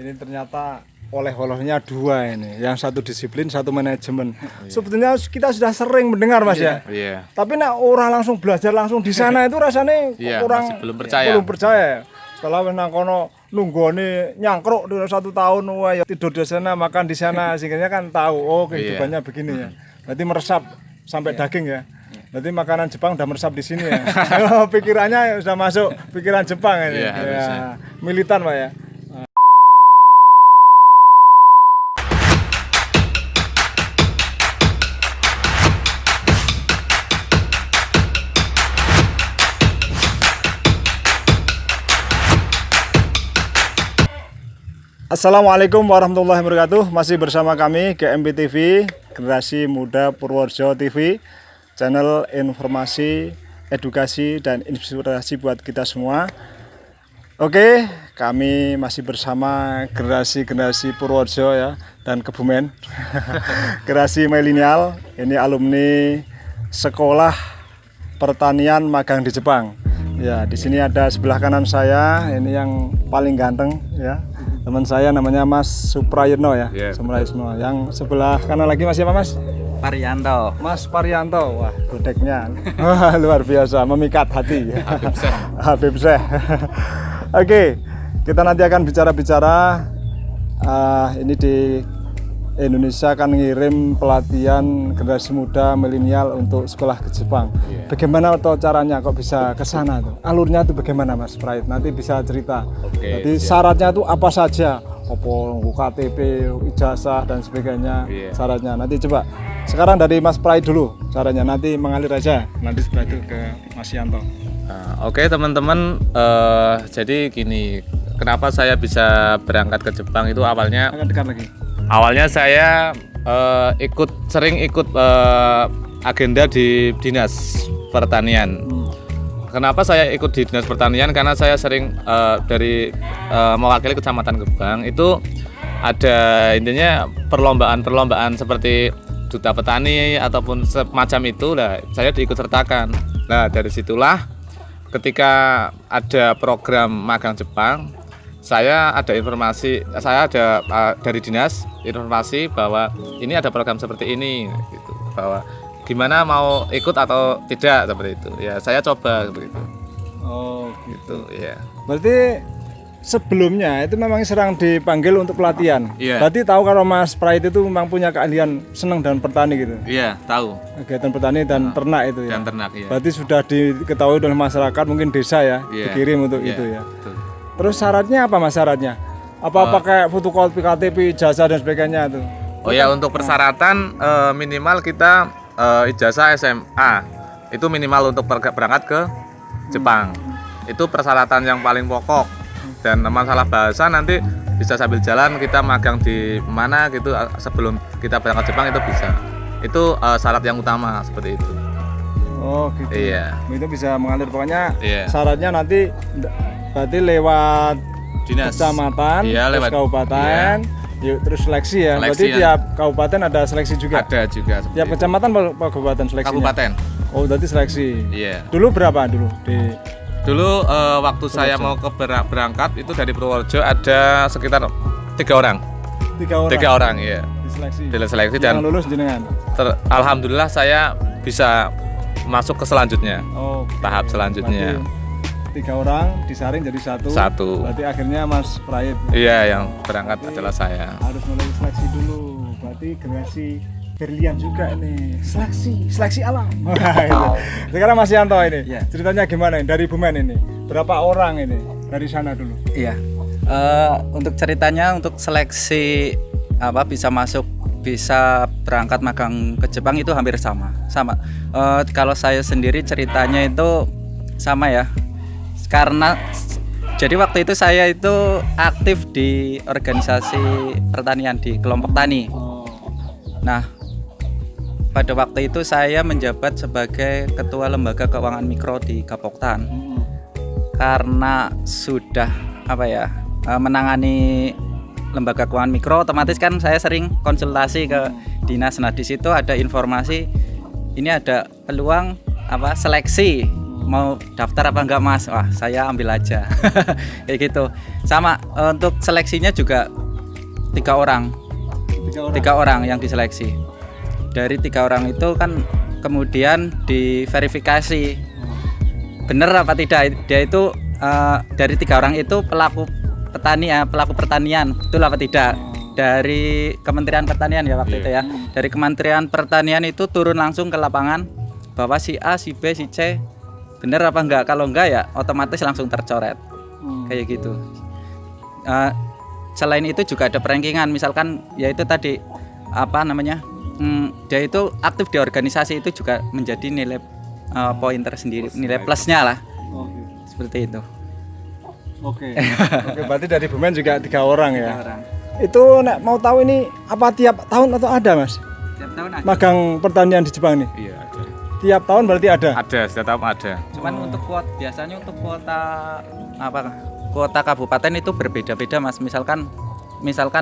Ini ternyata oleh-olehnya dua ini, yang satu disiplin, satu manajemen. Sebetulnya kita sudah sering mendengar Mas ya. Iya. Tapi orang langsung belajar langsung di sana itu rasanya kurang masih belum percaya. Belum percaya. Setelah nang kono nunggone nyangkruk di 1 tahun, wah ya tidur di sana, makan di sana, sehingga kan tahu kehidupannya begini ya. Berarti meresap sampai daging ya. Berarti makanan Jepang udah meresap di sini ya. Pikirannya sudah masuk pikiran Jepang ini. Iya, harusnya. Militan Pak ya. Assalamualaikum warahmatullahi wabarakatuh. Masih bersama kami GMP TV, Generasi Muda Purworejo TV, channel informasi, edukasi dan inspirasi buat kita semua. Oke, kami masih bersama generasi Purworejo ya dan Kebumen. Generasi milenial, ini alumni Sekolah Pertanian Magang di Jepang. Ya, di sini ada sebelah kanan saya, ini yang paling ganteng ya. Teman saya namanya Mas Suprayitno ya, Suprayitno. Yang sebelah kanan lagi Mas siapa Mas? Parianto. Mas Parianto, wah gudegnya luar biasa, memikat hati. Habib Syekh. Oke, kita nanti akan bicara-bicara. Ini di Indonesia akan ngirim pelatihan generasi muda milenial untuk sekolah ke Jepang. Bagaimana atau caranya kok bisa ke sana tuh? Alurnya tuh bagaimana Mas Prait? Nanti bisa cerita. Jadi syaratnya tuh apa saja? KTP, ijazah dan sebagainya. Syaratnya nanti coba. Sekarang dari Mas Prait dulu caranya. Nanti mengalir aja. Nanti setelah itu ke Mas Yanto. Oke teman-teman, jadi gini, kenapa saya bisa berangkat ke Jepang itu awalnya? Agak dekat lagi. Awalnya saya sering ikut agenda di dinas pertanian. Kenapa saya ikut di dinas pertanian? Karena saya sering dari mewakili kecamatan Gebang itu ada intinya perlombaan seperti duta petani ataupun semacam itu lah. Saya diikut sertakan. Nah dari situlah ketika ada program magang Jepang, saya ada dari dinas informasi bahwa ini ada program seperti ini gitu, bahwa gimana mau ikut atau tidak seperti itu ya, saya coba seperti itu. Oh gitu ya. Berarti sebelumnya itu memang sering dipanggil untuk pelatihan. Berarti tahu kalau Mas Prait itu memang punya keahlian senang dan bertani gitu. Iya tahu, kegiatan petani dan ternak itu ya. Dan ternak ya. Berarti sudah diketahui oleh masyarakat, mungkin desa ya, dikirim untuk itu ya. Betul. Terus syaratnya apa Mas syaratnya? Apa pakai fotokopi KTP, ijazah dan sebagainya tuh? Oh ya, untuk persyaratan minimal kita ijazah SMA itu minimal untuk berangkat ke Jepang. Itu persyaratan yang paling pokok. Dan masalah bahasa nanti bisa sambil jalan kita magang di mana gitu sebelum kita berangkat Jepang itu bisa. Itu syarat yang utama seperti itu. Oh gitu. Iya. Itu bisa mengalir pokoknya. Iya. Syaratnya nanti berarti lewat dinas kecamatan, lewat kabupaten, terus seleksi ya. Berarti tiap kabupaten ada seleksi juga. Ada juga. Tiap kecamatan apa kabupaten seleksinya? Kabupaten. Oh, berarti seleksi. Iya. Dulu berapa Dulu waktu saya mau berangkat itu dari Purworejo ada sekitar 3 orang. 3 orang, iya. Diseleksi dan lulus jenengan. Alhamdulillah saya bisa masuk ke selanjutnya. Oh, tahap selanjutnya. 3 orang disaring jadi satu. Berarti akhirnya Mas Prait. Iya, yang berangkat adalah saya. Harus mulai seleksi dulu. Berarti generasi berlian juga ini. Seleksi alam. Sekarang Mas Yanto ini. Ceritanya gimana ini dari Bumen ini? Berapa orang ini dari sana dulu? Iya. Untuk ceritanya untuk seleksi bisa berangkat magang ke Jepang itu hampir sama. Kalau saya sendiri ceritanya itu sama ya. Karena jadi waktu itu saya itu aktif di organisasi pertanian di kelompok tani. Nah, pada waktu itu saya menjabat sebagai ketua lembaga keuangan mikro di Gapoktan. Karena sudah menangani lembaga keuangan mikro, otomatis kan saya sering konsultasi ke dinas. Nah, di situ ada informasi ini ada peluang seleksi mau daftar apa enggak Mas? Wah, saya ambil aja. Kayak gitu. Sama untuk seleksinya juga 3 orang. 3 orang yang diseleksi. Dari 3 orang itu kan kemudian diverifikasi benar apa tidak dia itu dari 3 orang itu pelaku pertanian betul apa tidak dari Kementerian Pertanian ya waktu itu ya. Dari Kementerian Pertanian itu turun langsung ke lapangan bahwa si A, si B, si C benar apa enggak. Kalau enggak ya otomatis langsung tercoret. Kayak gitu. Selain itu juga ada perankingan, misalkan yaitu tadi apa namanya, dia itu aktif di organisasi itu juga menjadi nilai poin tersendiri, nilai plusnya lah. Seperti itu. Oke, berarti dari Bumen juga 3 orang ya. 3 orang. Itu mau tahu ini apa tiap tahun atau ada Mas? Tiap tahun ada. Magang pertanian di Jepang nih? Iya, ada. Tiap tahun berarti ada? Ada, setiap tahun ada. Cuman untuk biasanya untuk kuota kabupaten itu berbeda-beda Mas. Misalkan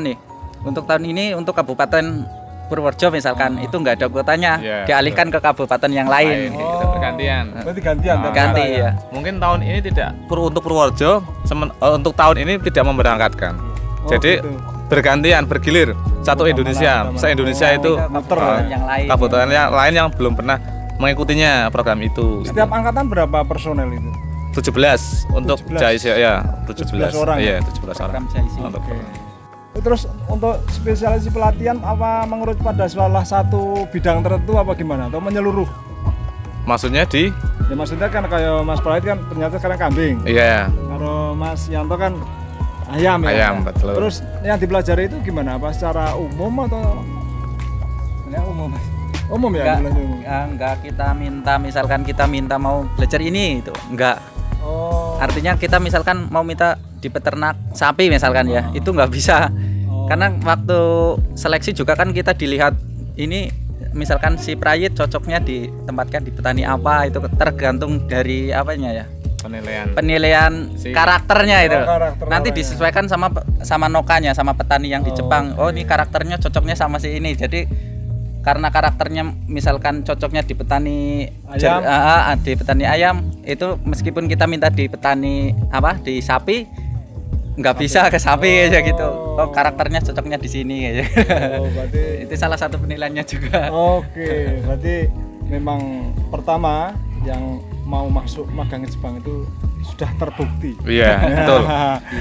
nih untuk tahun ini untuk Kabupaten Purworejo misalkan itu nggak ada kuotanya, dialihkan ke kabupaten yang lain. Gitu, bergantian. Berarti gantian. Ganti ya. Mungkin tahun ini tidak untuk Purworejo, untuk tahun ini tidak memberangkatkan. Jadi gitu. bergantian, bergilir. Satu Indonesia, se-Indonesia itu Yang lain. kabupaten yang lain yang belum pernah mengikutinya program itu. Setiap angkatan berapa personel itu? 17 untuk 17. JIC ya, 17 orang. Iya, 17 orang. Program JIC. Untuk Terus untuk spesialisasi pelatihan apa menurut pada salah satu bidang tertentu apa gimana? Atau menyeluruh? maksudnya di Ya maksudnya kan kayak Mas Praid kan ternyata sekarang kambing. iya. Kalau Mas Yanto kan ayam ya. Ayam, betul. Terus yang dipelajari itu gimana? Apa secara umum atau Umum Mas. umum ya? Enggak kita minta, misalkan kita minta mau belajar ini itu enggak. Oh. Artinya kita misalkan mau minta di peternak sapi misalkan ya, itu nggak bisa. Karena waktu seleksi juga kan kita dilihat ini misalkan si Prayit cocoknya ditempatkan di petani apa, itu tergantung dari apanya ya. Penilaian karakternya itu. Karakter Nanti namanya. disesuaikan sama nokanya, sama petani yang di Jepang. Oh, ini karakternya cocoknya sama si ini. Jadi karena karakternya misalkan cocoknya di petani Ayam. di petani ayam, itu meskipun kita minta di petani di sapi nggak bisa ke sapi aja gitu. Oh, karakternya cocoknya di sini aja. Oh, berarti Itu salah satu penilaiannya juga. Oke, berarti memang pertama yang mau masuk magang ke Jepang itu sudah terbukti. Iya, betul.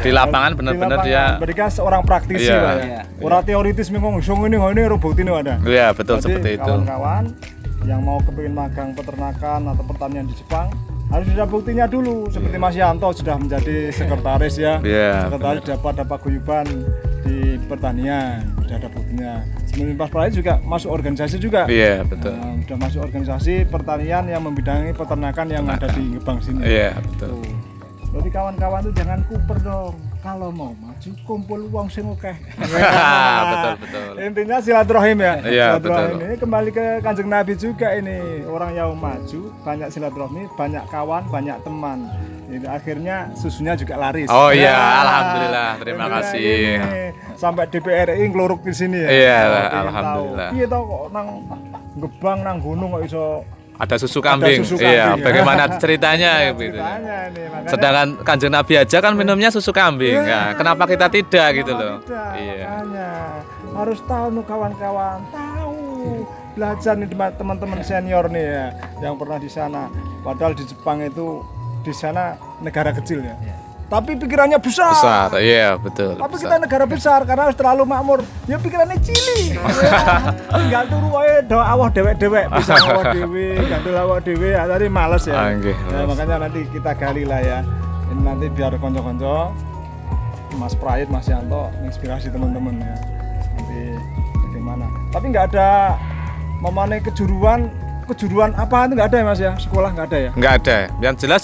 Di lapangan benar-benar Di dia. lapangan, mereka seorang praktisi Iya. Pak ya. Iya. Orang teoritis memang ini bukti ini ada. Iya, betul Jadi, seperti itu. kawan-kawan yang mau kepingin magang peternakan atau pertanian di Jepang harus sudah buktinya dulu. Seperti Mas Yanto sudah menjadi sekretaris ya. Iya, Sekretaris dapat guyuban di pertanian, sudah ada buktinya. Sebenarnya Mas Praid juga masuk organisasi juga. Iya, betul. Nah, sudah masuk organisasi pertanian yang membidangi peternakan yang ada di Gebang sini. Iya, betul. Tuh. Berarti kawan-kawan tuh jangan kuper dong. Kalau mau maju kumpul uang sing akeh. Betul, betul. Intinya silaturahim ya. Iya, Silaturahim betul. ini kembali ke Kanjeng Nabi juga ini. Orang yang maju banyak silaturahmi, banyak kawan, banyak teman. Itu akhirnya susunya juga laris. Oh iya, Ya. alhamdulillah. Terima Intinya kasih. ini. Sampai DPR RI ngeluruk di sini ya. Iya, Kalau pengen alhamdulillah. tahu, piye tau kok nang Gebang nang gunung kok iso Ada susu kambing. susu Iya, kambing. bagaimana ceritanya gitu. ceritanya ini, makanya Sedangkan Kanjeng Nabi aja kan minumnya susu kambing. Nah, kenapa kita tidak gitu loh? tidak, Iya. makanya harus tahu nih kawan-kawan, tahu belajar nih teman-teman senior nih ya yang pernah di sana. Padahal di Jepang itu di sana negara kecil ya. Tapi pikirannya besar. Besar. Iya, betul. Tapi besar. kita negara besar karena harus terlalu makmur. Ya pikirannya cilik. Tinggal turu wae do awah dewek-dewek, bisa awah dhewe, gandul awah dhewe, tadi males ya. Ah, nggih, Nah, males. makanya nanti kita gali lah ya. Ini nanti biar konco-konco Mas Praid, Mas Yanto menginspirasi teman-teman ya. Nanti bagaimana. Tapi nggak ada memanai kejuruan apa itu nggak ada ya Mas ya? Sekolah nggak ada ya? Nggak ada. Yang jelas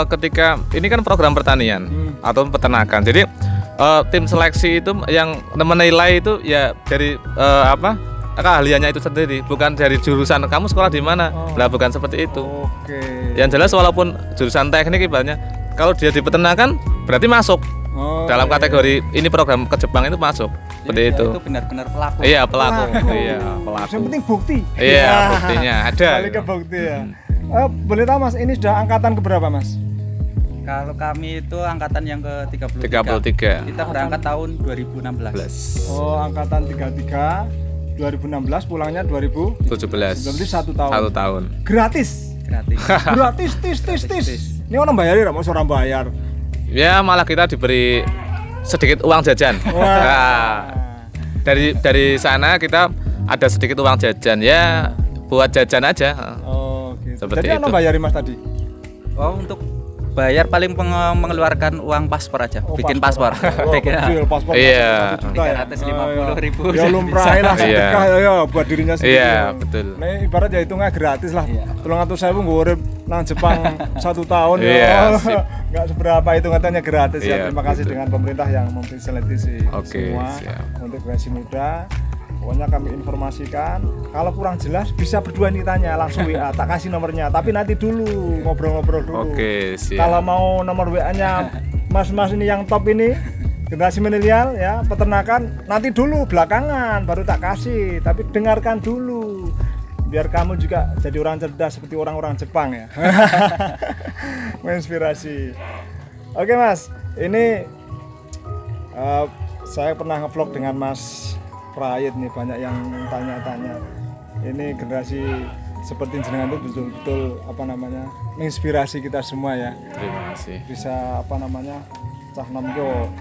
ketika ini kan program pertanian atau peternakan. Jadi tim seleksi itu yang menilai itu ya dari keahliannya itu sendiri, bukan dari jurusan kamu sekolah di mana. Lah bukan seperti itu. Oke. Yang jelas walaupun jurusan teknik ibaratnya kalau dia di peternakan berarti masuk dalam kategori ini program ke Jepang itu masuk. Seperti Jadi itu. Itu benar-benar pelaku. Iya, pelaku. Iya, pelaku. Yang penting bukti. Iya, buktinya ada. Balik ke bukti ya. Boleh tahu Mas, ini sudah angkatan keberapa Mas? Kalau kami itu angkatan yang ke-33. 33. Kita berangkat tahun 2016. Oh, angkatan 33 2016, pulangnya 2017. 17. Berarti 1 tahun. 1 tahun. Gratis. Gratis. Gratis, tis. Ini orang bayar ya, mau orang bayar. Ya malah kita diberi sedikit uang jajan. Wah. Nah, dari sana kita ada sedikit uang jajan ya buat jajan aja. Oh, gitu. Seperti Jadi itu. bayari Mas tadi? Oh, untuk bayar paling mengeluarkan uang paspor aja, Oh, bikin paspor. Oh, Bikin kecil, paspor Iya. 1 juta ya. 350.000. Ya lumrah lah Iya. sedekah ya buat dirinya sendiri. Iya, betul. Nah, ibarat ya hitungnya gratis lah. Iya. 300.000 gue urip nang Jepang 1 tahun Iya, ya. sip. Nggak seberapa itu katanya gratis ya. Iya, Terima kasih betul. dengan pemerintah yang memfasilitasi Oke, semua siap. untuk generasi muda. Pokoknya kami informasikan, kalau kurang jelas bisa berdua nih tanya langsung WA, tak kasih nomornya. Tapi nanti dulu ngobrol-ngobrol dulu. Oke, siap. Kalau mau nomor WA-nya mas-mas ini yang top ini, generasi milenial ya, peternakan, nanti dulu belakangan baru tak kasih. Tapi dengarkan dulu, biar kamu juga jadi orang cerdas seperti orang-orang Jepang ya. Menginspirasi. Oke Mas, ini saya pernah ngevlog dengan Mas Prayit nih, banyak yang tanya-tanya. Ini generasi seperti jenengan itu betul-betul apa namanya menginspirasi kita semua ya. Terima kasih. Bisa apa namanya cah nom yo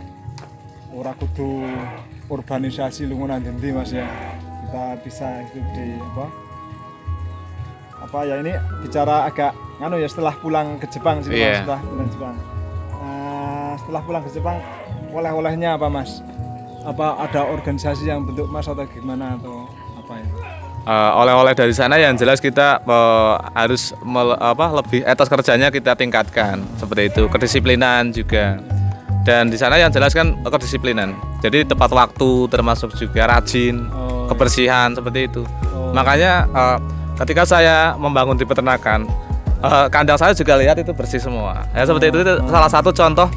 ora kudu urbanisasi lunggunan endi Mas ya. Kita bisa hidup di apa ya, ini bicara agak nganu ya, setelah pulang ke Jepang sih Mas, Iya. setelah pulang ke Jepang. Setelah pulang ke Jepang oleh-olehnya apa Mas? Apa ada organisasi yang bentuk Mas atau gimana atau apa ya? Oleh-oleh dari sana yang jelas kita harus lebih etos kerjanya kita tingkatkan seperti itu, kedisiplinan juga. Dan di sana yang jelas kan kedisiplinan. Jadi tepat waktu, termasuk juga rajin, kebersihan seperti itu. Makanya ketika saya membangun di peternakan, kandang saya juga lihat itu bersih semua. Ya seperti itu salah satu contoh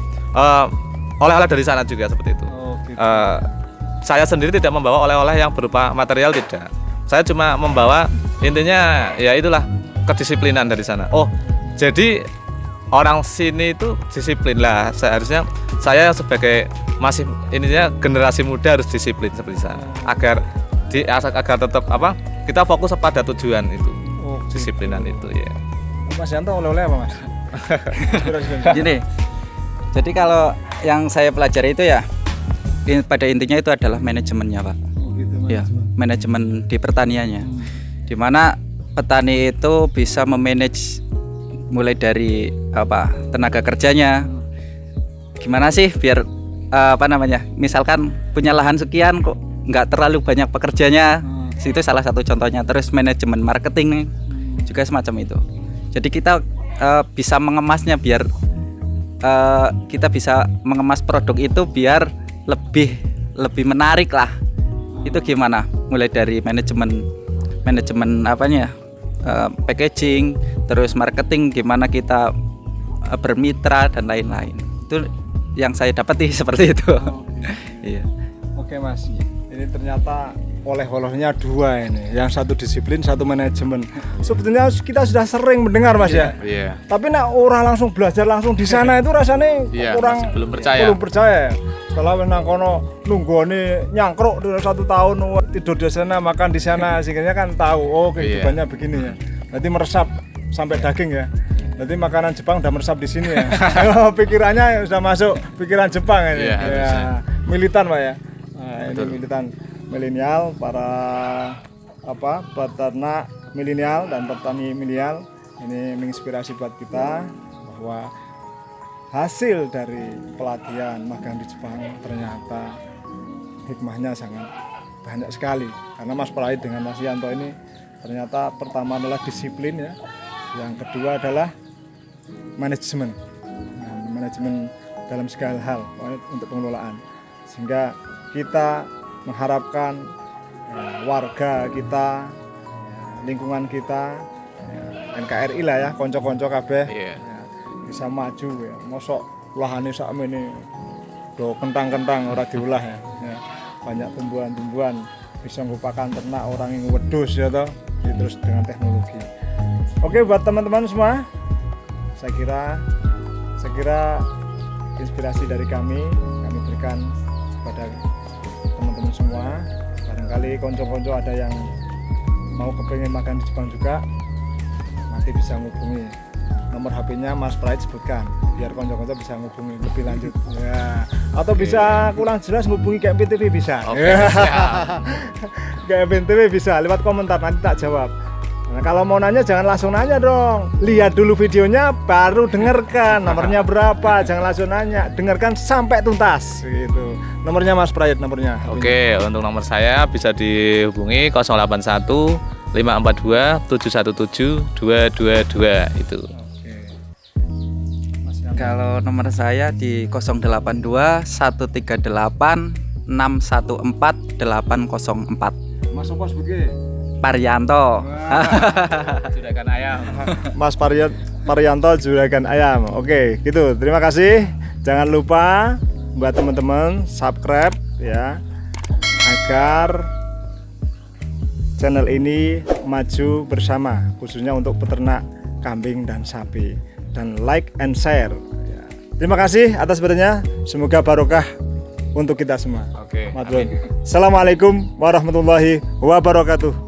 oleh-oleh dari sana juga seperti itu. Gitu. Saya sendiri tidak membawa oleh-oleh yang berupa material, tidak. Saya cuma membawa intinya ya itulah kedisiplinan dari sana. Oh, jadi orang sini itu disiplin lah. Seharusnya saya sebagai masih ininya generasi muda harus disiplin seperti sana agar tetap kita fokus pada tujuan itu. Disiplinan itu ya. Mas Yanto oleh-oleh apa Mas? Gini. Jadi kalau yang saya pelajari itu ya pada intinya itu adalah manajemennya Pak. Gitu, Ya, manajemen di pertaniannya. Dimana petani itu bisa memanage mulai dari tenaga kerjanya. Gimana sih biar misalkan punya lahan sekian kok nggak terlalu banyak pekerjanya. Itu salah satu contohnya. Terus manajemen marketing juga semacam itu. Jadi kita bisa mengemasnya biar kita bisa mengemas produk itu biar lebih menarik lah. Itu gimana? Mulai dari manajemen packaging, terus marketing, gimana kita bermitra dan lain-lain. Itu yang saya dapati seperti itu. Iya. Oke Mas, ini ternyata oleh-olehnya dua ini, yang satu disiplin, satu manajemen. Sebetulnya kita sudah sering mendengar Mas ya. Iya. Tapi nak orang langsung belajar langsung di sana itu rasanya Iya, kurang masih belum percaya. Belum percaya. Setelah nang kono nunggone nyangkruk 1 tahun tidur di sana, makan di sana, sehingga kan tahu kehidupannya begini ya. Berarti meresap sampai daging ya. Berarti makanan Jepang udah meresap di sini ya. Pikirannya sudah masuk pikiran Jepang ini. Iya, Ya, militan Pak ya. Nah, ini Betul. militan milenial, para peternak milenial dan petani milenial. Ini menginspirasi buat kita bahwa hasil dari pelatihan magang di Jepang ternyata hikmahnya sangat banyak sekali. Karena Mas Prayit dengan Mas Yanto ini ternyata pertama adalah disiplin ya, yang kedua adalah manajemen, manajemen dalam segala hal untuk pengelolaan, sehingga kita mengharapkan warga kita, lingkungan kita, NKRI lah ya, konco-konco kabeh bisa maju ya. Mosok lahane sakmene do kentang-kentang ora diolah ya. Banyak tumbuhan-tumbuhan bisa merupakan ternak orang yang wedhus ya toh, terus dengan teknologi. Oke, buat teman-teman semua, saya kira inspirasi dari kami berikan kepada teman-teman semua. Barangkali konco-konco ada yang mau kepengen makan di Jepang juga, nanti bisa menghubungi nomor HP-nya Mas Pride, sebutkan biar konco-konco bisa menghubungi lebih lanjut ya. Atau bisa kurang jelas menghubungi ke MPTV bisa. Ke MPTV bisa lewat komentar, nanti tak jawab. Nah, kalau mau nanya jangan langsung nanya dong, lihat dulu videonya baru dengarkan nomornya berapa, jangan langsung nanya, dengarkan sampai tuntas gitu. Nomornya Mas Pride, nomornya. Oke, untuk nomor saya bisa dihubungi 081 542 717 222 itu. Oke. Mas Yan. Kalau nomor saya di 082 138 614 804. Mas Opo sebagai Parianto. Juragan ayam. Mas Parianto Juragan Ayam. Oke, gitu. Terima kasih. Jangan lupa buat teman-teman subscribe ya, agar channel ini maju bersama, khususnya untuk peternak kambing dan sapi. Dan like and share ya. Terima kasih atas bertanya. Semoga barokah untuk kita semua. Oke. Matur. Assalamualaikum warahmatullahi wabarakatuh.